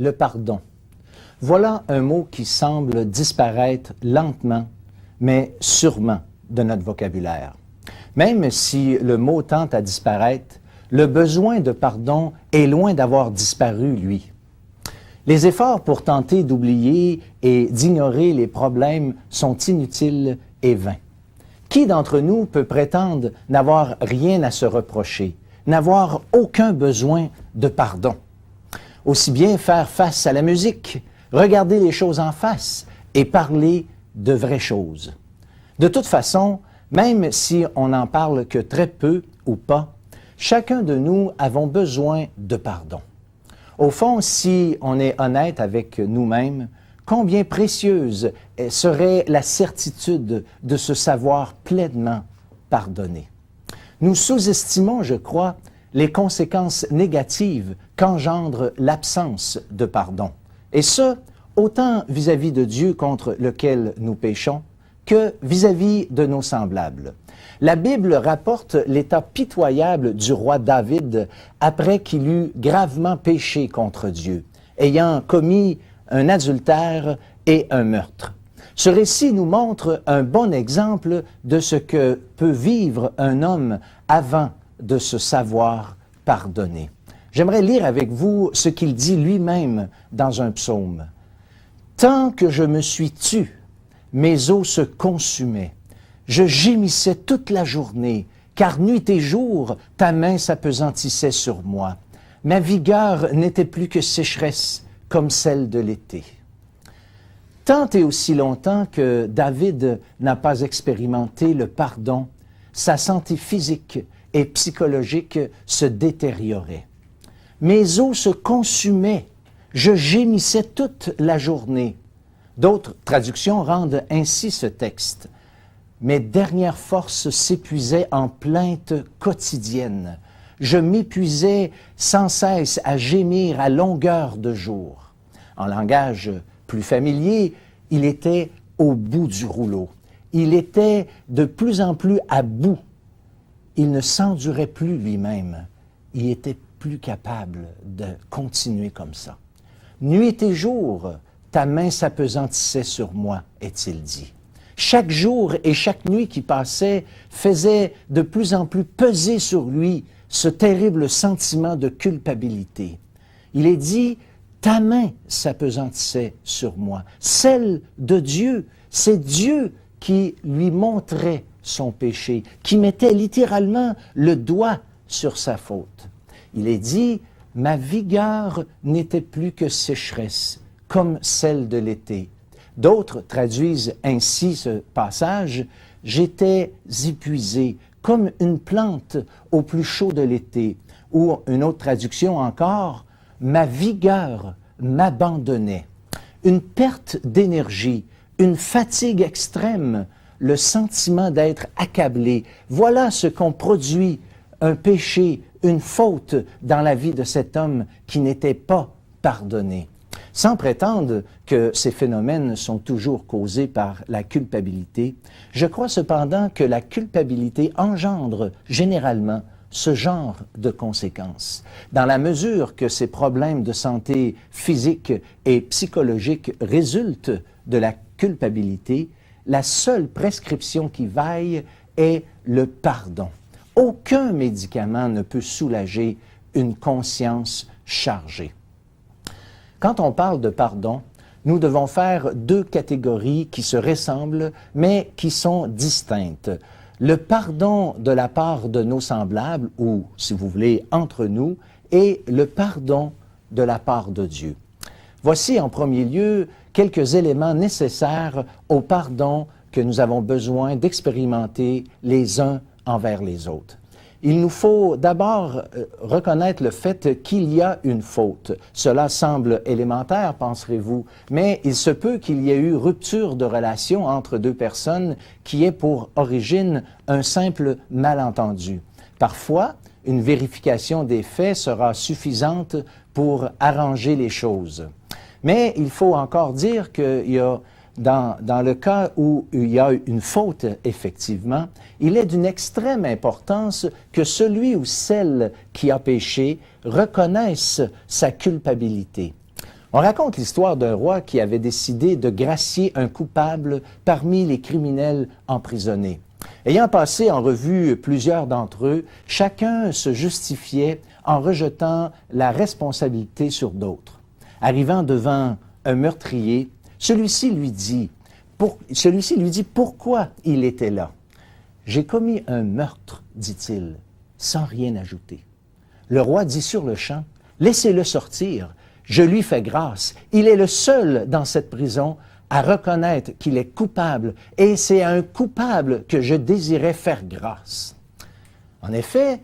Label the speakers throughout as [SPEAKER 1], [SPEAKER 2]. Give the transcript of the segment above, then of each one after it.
[SPEAKER 1] le pardon. Voilà un mot qui semble disparaître lentement, mais sûrement de notre vocabulaire. Même si le mot tend à disparaître, le besoin de pardon est loin d'avoir disparu, lui. Les efforts pour tenter d'oublier et d'ignorer les problèmes sont inutiles et vains. Qui d'entre nous peut prétendre n'avoir rien à se reprocher, n'avoir aucun besoin de pardon? Aussi bien faire face à la musique, regarder les choses en face et parler de vraies choses. De toute façon, même si on n'en parle que très peu ou pas, chacun de nous avons besoin de pardon. Au fond, si on est honnête avec nous-mêmes, combien précieuse serait la certitude de se savoir pleinement pardonné. Nous sous-estimons, je crois, les conséquences négatives qu'engendre l'absence de pardon. Et ce, autant vis-à-vis de Dieu contre lequel nous péchons, que vis-à-vis de nos semblables. La Bible rapporte l'état pitoyable du roi David après qu'il eut gravement péché contre Dieu, ayant commis un adultère et un meurtre. Ce récit nous montre un bon exemple de ce que peut vivre un homme avant de se savoir pardonner. J'aimerais lire avec vous ce qu'il dit lui-même dans un psaume. « Tant que je me suis tu, mes os se consumaient. Je gémissais toute la journée, car nuit et jour, ta main s'appesantissait sur moi. Ma vigueur n'était plus que sécheresse, comme celle de l'été. » Tant et aussi longtemps que David n'a pas expérimenté le pardon, sa santé physique et psychologique se détériorait. Mes os se consumaient, je gémissais toute la journée. D'autres traductions rendent ainsi ce texte. Mes dernières forces s'épuisaient en plaintes quotidiennes. Je m'épuisais sans cesse à gémir à longueur de jour. En langage plus familier, il était au bout du rouleau. Il était de plus en plus à bout. Il ne s'endurait plus lui-même. Il était plus capable de continuer comme ça. Nuit et jour, ta main s'appesantissait sur moi, est-il dit. Chaque jour et chaque nuit qui passait faisait de plus en plus peser sur lui ce terrible sentiment de culpabilité. Il est dit, ta main s'appesantissait sur moi. Celle de Dieu, c'est Dieu qui lui montrait son péché, qui mettait littéralement le doigt sur sa faute. Il est dit, ma vigueur n'était plus que sécheresse, comme celle de l'été. D'autres traduisent ainsi ce passage, j'étais épuisé, comme une plante au plus chaud de l'été. Ou une autre traduction encore, ma vigueur m'abandonnait. Une perte d'énergie, une fatigue extrême, le sentiment d'être accablé. Voilà ce qu'ont produit un péché, une faute dans la vie de cet homme qui n'était pas pardonné. Sans prétendre que ces phénomènes sont toujours causés par la culpabilité, je crois cependant que la culpabilité engendre généralement ce genre de conséquences. Dans la mesure que ces problèmes de santé physique et psychologique résultent de la culpabilité, la seule prescription qui vaille est le pardon. Aucun médicament ne peut soulager une conscience chargée. Quand on parle de pardon, nous devons faire deux catégories qui se ressemblent, mais qui sont distinctes. Le pardon de la part de nos semblables, ou, si vous voulez, entre nous, et le pardon de la part de Dieu. Voici en premier lieu quelques éléments nécessaires au pardon que nous avons besoin d'expérimenter les uns envers les autres. Il nous faut d'abord reconnaître le fait qu'il y a une faute. Cela semble élémentaire, penserez-vous, mais il se peut qu'il y ait eu rupture de relation entre deux personnes qui ait pour origine un simple malentendu. Parfois, une vérification des faits sera suffisante pour arranger les choses. Mais il faut encore dire qu'il y a dans le cas où il y a une faute, effectivement, il est d'une extrême importance que celui ou celle qui a péché reconnaisse sa culpabilité. On raconte l'histoire d'un roi qui avait décidé de gracier un coupable parmi les criminels emprisonnés. Ayant passé en revue plusieurs d'entre eux, chacun se justifiait en rejetant la responsabilité sur d'autres. Arrivant devant un meurtrier, celui-ci lui dit pourquoi il était là. « J'ai commis un meurtre, dit-il, sans rien ajouter. » Le roi dit sur le champ, « Laissez-le sortir. Je lui fais grâce. Il est le seul dans cette prison à reconnaître qu'il est coupable, et c'est à un coupable que je désirais faire grâce. » En effet,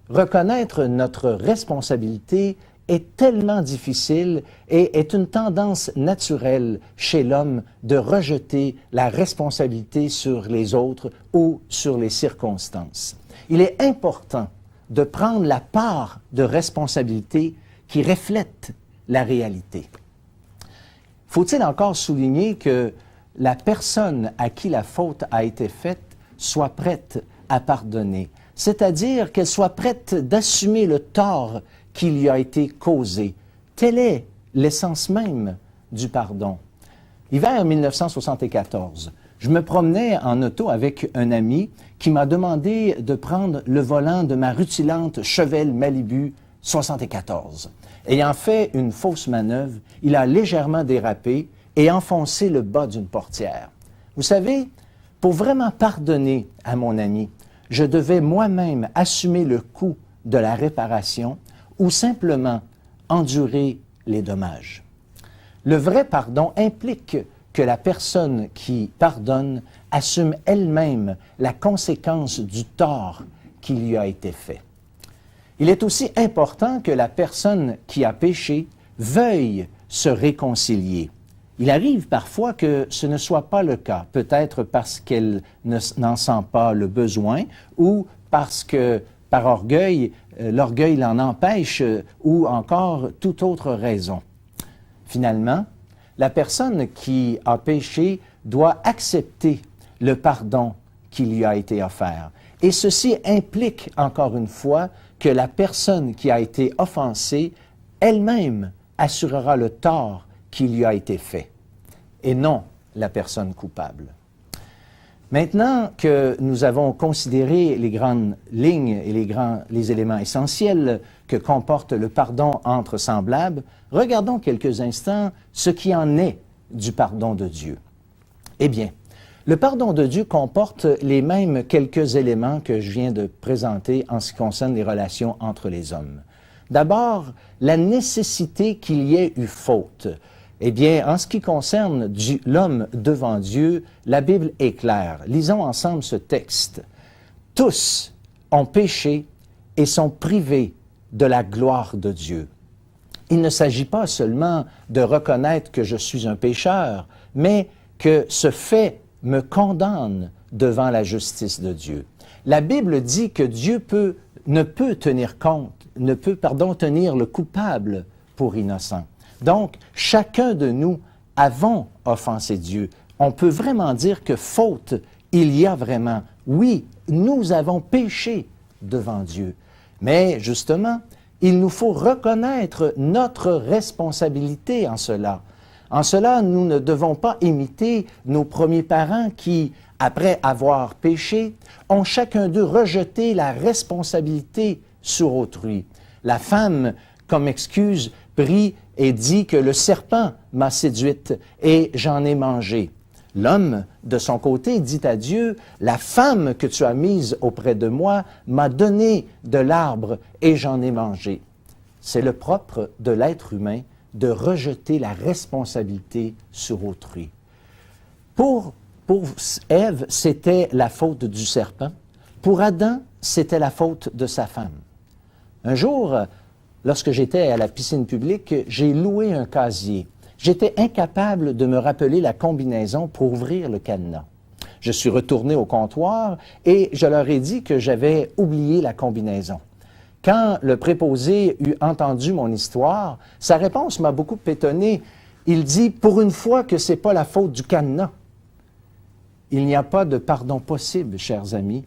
[SPEAKER 1] reconnaître notre responsabilité est tellement difficile et est une tendance naturelle chez l'homme de rejeter la responsabilité sur les autres ou sur les circonstances. Il est important de prendre la part de responsabilité qui reflète la réalité. Faut-il encore souligner que la personne à qui la faute a été faite soit prête à pardonner, c'est-à-dire qu'elle soit prête d'assumer le tort qui lui a été causé. Telle est l'essence même du pardon. Hiver 1974, je me promenais en auto avec un ami qui m'a demandé de prendre le volant de ma rutilante Chevelle Malibu 74. Ayant fait une fausse manœuvre, il a légèrement dérapé et enfoncé le bas d'une portière. Vous savez, pour vraiment pardonner à mon ami, je devais moi-même assumer le coût de la réparation ou simplement endurer les dommages. Le vrai pardon implique que la personne qui pardonne assume elle-même la conséquence du tort qui lui a été fait. Il est aussi important que la personne qui a péché veuille se réconcilier. Il arrive parfois que ce ne soit pas le cas, peut-être parce qu'elle n'en sent pas le besoin ou parce que, par orgueil, l'orgueil l'en empêche ou encore toute autre raison. Finalement, la personne qui a péché doit accepter le pardon qui lui a été offert. Et ceci implique, encore une fois, que la personne qui a été offensée elle-même assurera le tort qui lui a été fait, et non la personne coupable. Maintenant que nous avons considéré les grandes lignes et les éléments essentiels que comporte le pardon entre semblables, regardons quelques instants ce qui en est du pardon de Dieu. Eh bien, le pardon de Dieu comporte les mêmes quelques éléments que je viens de présenter en ce qui concerne les relations entre les hommes. D'abord, la nécessité qu'il y ait eu faute. Eh bien, en ce qui concerne l'homme devant Dieu, la Bible est claire. Lisons ensemble ce texte. « Tous ont péché et sont privés de la gloire de Dieu. » Il ne s'agit pas seulement de reconnaître que je suis un pécheur, mais que ce fait me condamne devant la justice de Dieu. La Bible dit que Dieu ne peut tenir le coupable pour innocent. Donc, chacun de nous avons offensé Dieu. On peut vraiment dire que faute, il y a vraiment. Oui, nous avons péché devant Dieu. Mais justement, il nous faut reconnaître notre responsabilité en cela. En cela, nous ne devons pas imiter nos premiers parents qui, après avoir péché, ont chacun d'eux rejeté la responsabilité sur autrui. La femme, comme excuse, prie et dit que le serpent m'a séduite et j'en ai mangé. L'homme, de son côté, dit à Dieu, « La femme que tu as mise auprès de moi m'a donné de l'arbre et j'en ai mangé. » C'est le propre de l'être humain de rejeter la responsabilité sur autrui. Pour Ève, c'était la faute du serpent. Pour Adam, c'était la faute de sa femme. Un jour, lorsque j'étais à la piscine publique, j'ai loué un casier. J'étais incapable de me rappeler la combinaison pour ouvrir le cadenas. Je suis retourné au comptoir et je leur ai dit que j'avais oublié la combinaison. Quand le préposé eut entendu mon histoire, sa réponse m'a beaucoup étonné. Il dit, « Pour une fois que ce n'est pas la faute du cadenas. » Il n'y a pas de pardon possible, chers amis,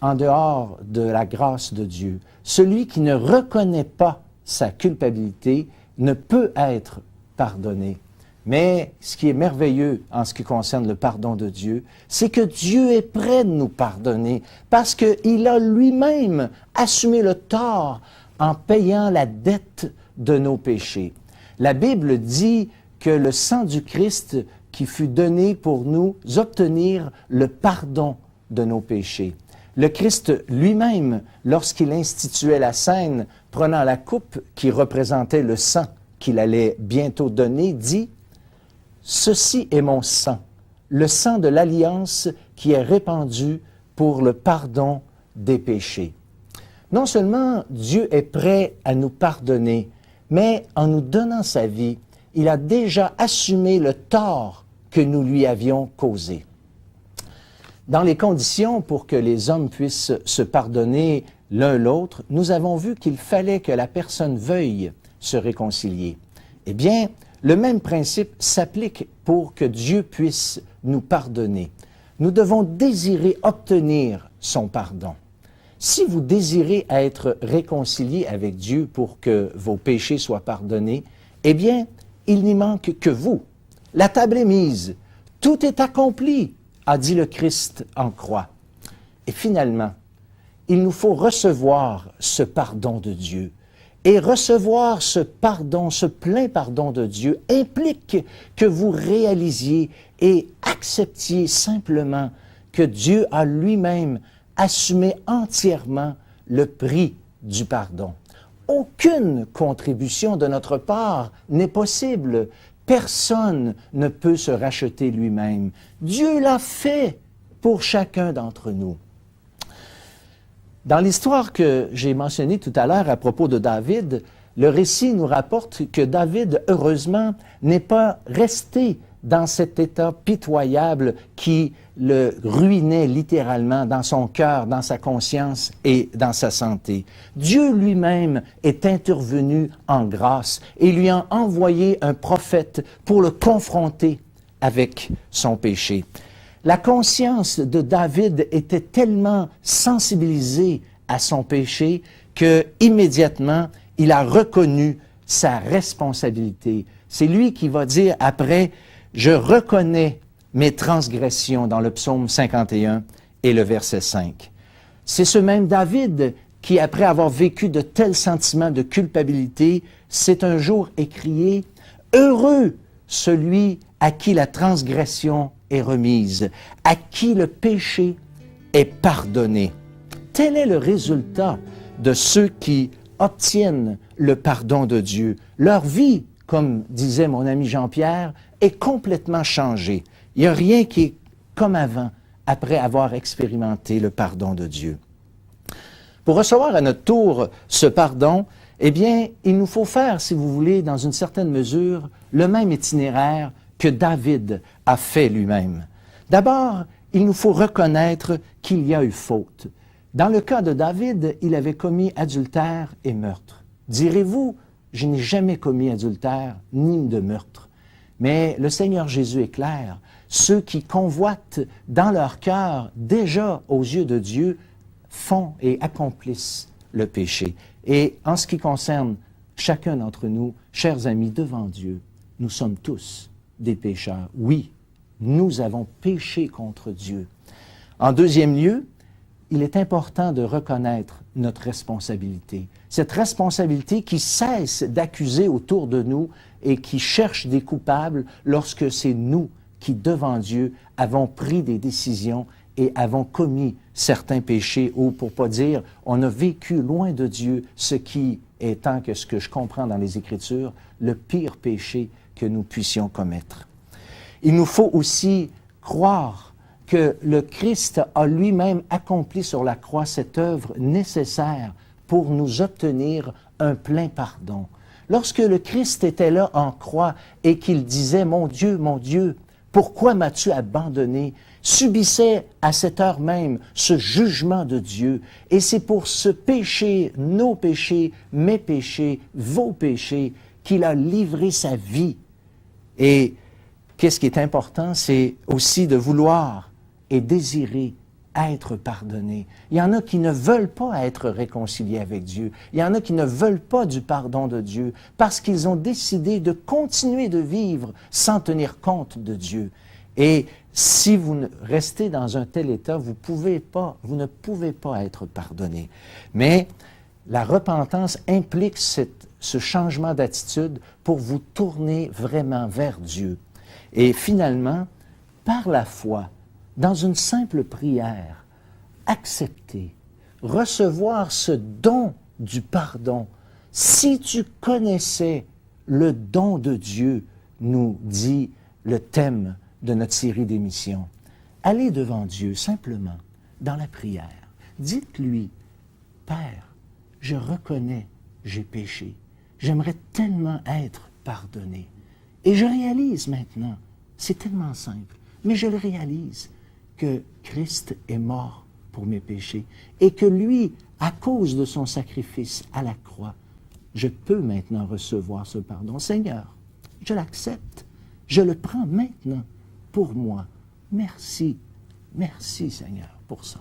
[SPEAKER 1] en dehors de la grâce de Dieu. Celui qui ne reconnaît pas sa culpabilité ne peut être pardonné. Mais ce qui est merveilleux en ce qui concerne le pardon de Dieu, c'est que Dieu est prêt de nous pardonner parce qu'il a lui-même assumé le tort en payant la dette de nos péchés. La Bible dit que le sang du Christ qui fut donné pour nous obtenir le pardon de nos péchés. Le Christ lui-même, lorsqu'il instituait la scène, prenant la coupe qui représentait le sang qu'il allait bientôt donner, dit « Ceci est mon sang, le sang de l'alliance qui est répandu pour le pardon des péchés. » Non seulement Dieu est prêt à nous pardonner, mais en nous donnant sa vie, il a déjà assumé le tort que nous lui avions causé. Dans les conditions pour que les hommes puissent se pardonner l'un l'autre, nous avons vu qu'il fallait que la personne veuille se réconcilier. Eh bien, le même principe s'applique pour que Dieu puisse nous pardonner. Nous devons désirer obtenir son pardon. Si vous désirez être réconcilié avec Dieu pour que vos péchés soient pardonnés, eh bien, il n'y manque que vous. La table est mise. Tout est accompli, a dit le Christ en croix. Et finalement, il nous faut recevoir ce pardon de Dieu. Et recevoir ce pardon, ce plein pardon de Dieu, implique que vous réalisiez et acceptiez simplement que Dieu a lui-même assumé entièrement le prix du pardon. Aucune contribution de notre part n'est possible. Personne ne peut se racheter lui-même. Dieu l'a fait pour chacun d'entre nous. Dans l'histoire que j'ai mentionnée tout à l'heure à propos de David, le récit nous rapporte que David, heureusement, n'est pas resté dans cet état pitoyable qui le ruinait littéralement dans son cœur, dans sa conscience et dans sa santé. Dieu lui-même est intervenu en grâce et lui a envoyé un prophète pour le confronter avec son péché. La conscience de David était tellement sensibilisée à son péché que immédiatement il a reconnu sa responsabilité. C'est lui qui va dire après « Je reconnais mes transgressions » dans le psaume 51 et le verset 5. C'est ce même David qui, après avoir vécu de tels sentiments de culpabilité, s'est un jour écrié « Heureux celui à qui la transgression est remise, à qui le péché est pardonné. » Tel est le résultat de ceux qui obtiennent le pardon de Dieu. Leur vie, comme disait mon ami Jean-Pierre, est complètement changée. Il n'y a rien qui est comme avant, après avoir expérimenté le pardon de Dieu. Pour recevoir à notre tour ce pardon, eh bien, il nous faut faire, si vous voulez, dans une certaine mesure, le même itinéraire que David a fait lui-même. D'abord, il nous faut reconnaître qu'il y a eu faute. Dans le cas de David, il avait commis adultère et meurtre. Direz-vous, je n'ai jamais commis adultère ni de meurtre. Mais le Seigneur Jésus est clair. Ceux qui convoitent dans leur cœur, déjà aux yeux de Dieu, font et accomplissent le péché. Et en ce qui concerne chacun d'entre nous, chers amis, devant Dieu, nous sommes tous des pécheurs. Oui, nous avons péché contre Dieu. En deuxième lieu, il est important de reconnaître notre responsabilité. Cette responsabilité qui cesse d'accuser autour de nous et qui cherche des coupables lorsque c'est nous qui, devant Dieu, avons pris des décisions et avons commis certains péchés, ou pour pas dire, on a vécu loin de Dieu, ce qui est, tant que ce que je comprends dans les Écritures, le pire péché que nous puissions commettre. Il nous faut aussi croire que le Christ a lui-même accompli sur la croix cette œuvre nécessaire pour nous obtenir un plein pardon. Lorsque le Christ était là en croix et qu'il disait « Mon Dieu, pourquoi m'as-tu abandonné ?» subissait à cette heure même ce jugement de Dieu. Et c'est pour ce péché, nos péchés, mes péchés, vos péchés, qu'il a livré sa vie. Et qu'est-ce qui est important, c'est aussi de vouloir et désirer être pardonnés. Il y en a qui ne veulent pas être réconciliés avec Dieu. Il y en a qui ne veulent pas du pardon de Dieu parce qu'ils ont décidé de continuer de vivre sans tenir compte de Dieu. Et si vous restez dans un tel état, vous ne pouvez pas être pardonné. Mais la repentance implique ce changement d'attitude pour vous tourner vraiment vers Dieu. Et finalement, par la foi, dans une simple prière, accepter, recevoir ce don du pardon. Si tu connaissais le don de Dieu, nous dit le thème de notre série d'émissions, allez devant Dieu simplement dans la prière. Dites-lui, Père, je reconnais, j'ai péché. J'aimerais tellement être pardonné. Et je réalise maintenant, c'est tellement simple, mais je le réalise, que Christ est mort pour mes péchés et que lui, à cause de son sacrifice à la croix, je peux maintenant recevoir ce pardon. Seigneur, je l'accepte, je le prends maintenant pour moi. Merci, merci Seigneur pour ça.